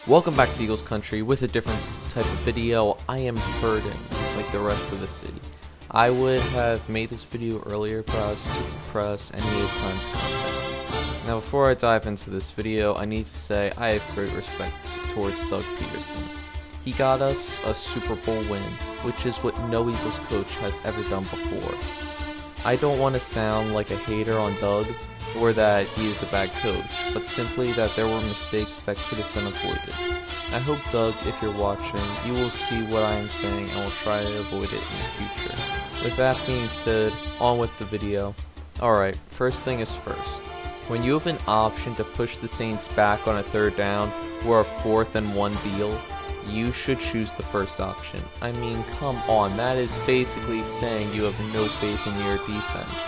Welcome back to Eagles Country with a different type of video. I am hurting like the rest of the city. I would have made this video earlier, but I was too depressed and needed time to calm down. Now before I dive into this video, I need to say I have great respect towards Doug Peterson. He got us a Super Bowl win, which is what no Eagles coach has ever done before. I don't want to sound like a hater on Doug, or that he is a bad coach, but simply that there were mistakes that could have been avoided. I hope, Doug, if you're watching, you will see what I am saying and will try to avoid it in the future. With that being said, on with the video. Alright, first thing is first. When you have an option to push the Saints back on a third down or a 4th and 1 deal, you should choose the first option. I mean, come on, that is basically saying you have no faith in your defense.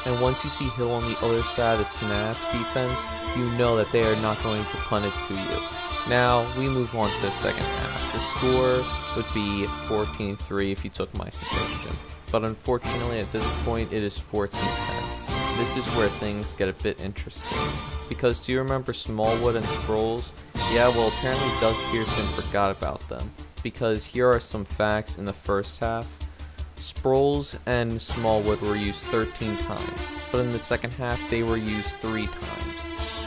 And once you see Hill on the other side of the snap defense, you know that they are not going to punt it to you. Now, we move on to the second half. The score would be 14-3 if you took my suggestion. But unfortunately, at this point, it is 14-10. This is where things get a bit interesting. Because do you remember Smallwood and Sproles? Yeah, well, apparently Doug Peterson forgot about them. Because here are some facts in the first half. Sproles and Smallwood were used 13 times, but in the second half they were used 3 times.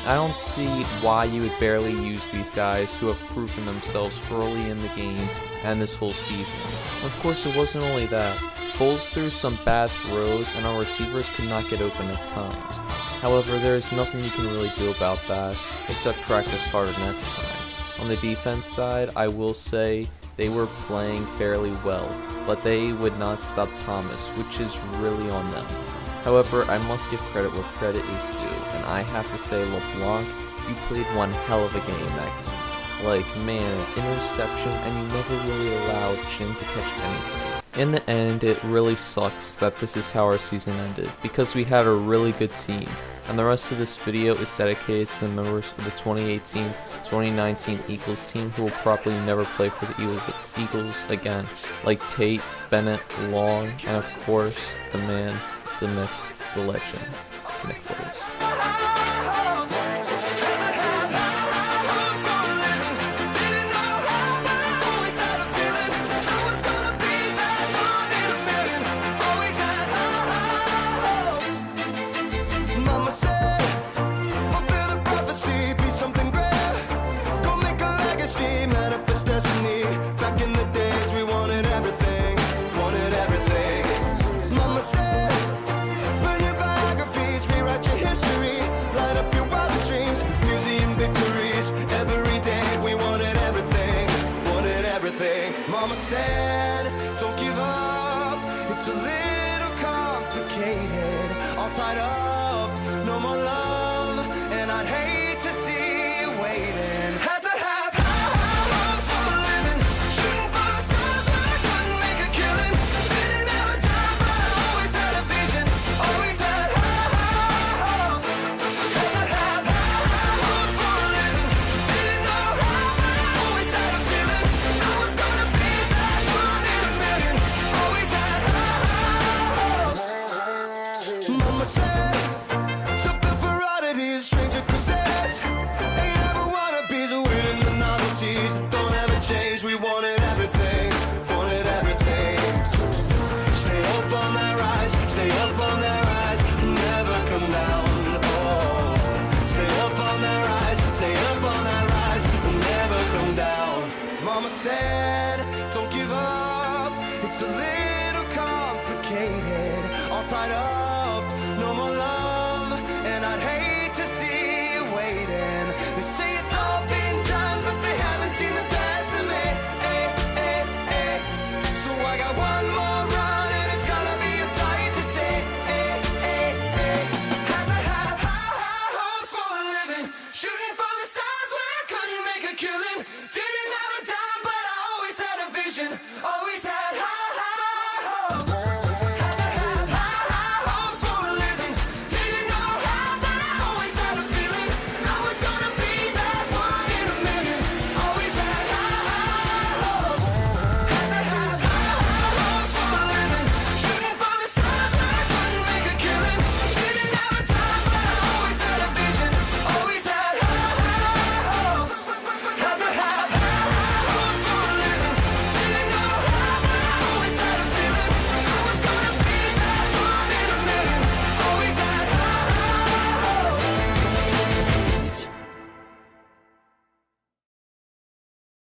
I don't see why you would barely use these guys who have proven themselves early in the game and this whole season. Of course, it wasn't only that. Foles threw some bad throws and our receivers could not get open at times. However, there is nothing you can really do about that except practice harder next time. On the defense side, I will say they were playing fairly well, but they would not stop Thomas, which is really on them. However, I must give credit where credit is due, and I have to say, LeBlanc, you played one hell of a game that game. Like, man, interception, and you never really allowed Chin to catch anything. In the end, it really sucks that this is how our season ended, because we had a really good team, and the rest of this video is dedicated to the members of the 2018-2019 Eagles team who will probably never play for the Eagles again, like Tate, Bennett, Long, and of course, the man, the myth, the legend, Nick Foles. Mama said, don't give up, it's a little complicated, all tied up, no more love, and I'd hate to see you waiting. Had to have high hopes for a living, shooting for the stars when I couldn't make a killing, didn't have a dime but I always had a vision, always had high hopes. Had to have high hopes for a living, didn't know how but I always had a feeling I was gonna be Mama said, something for oddities, stranger causes. Ain't ever wanna be the winning the novelties that don't ever change. We wanted everything, wanted everything. Stay up on that rise, stay up on that rise, never come down. Oh, stay up on that rise, stay up on that rise, never come down. Mama said, don't give up, it's a little complicated, all tied up, no more love, and I'd hate to see you waiting. They say it's all been done, but they haven't seen the best of me. So I got one more run, and it's gonna be a sight to see. Had to have high hopes for a living, shooting for the stars when I couldn't make a killing. Didn't have a dime, but I always had a vision, always had.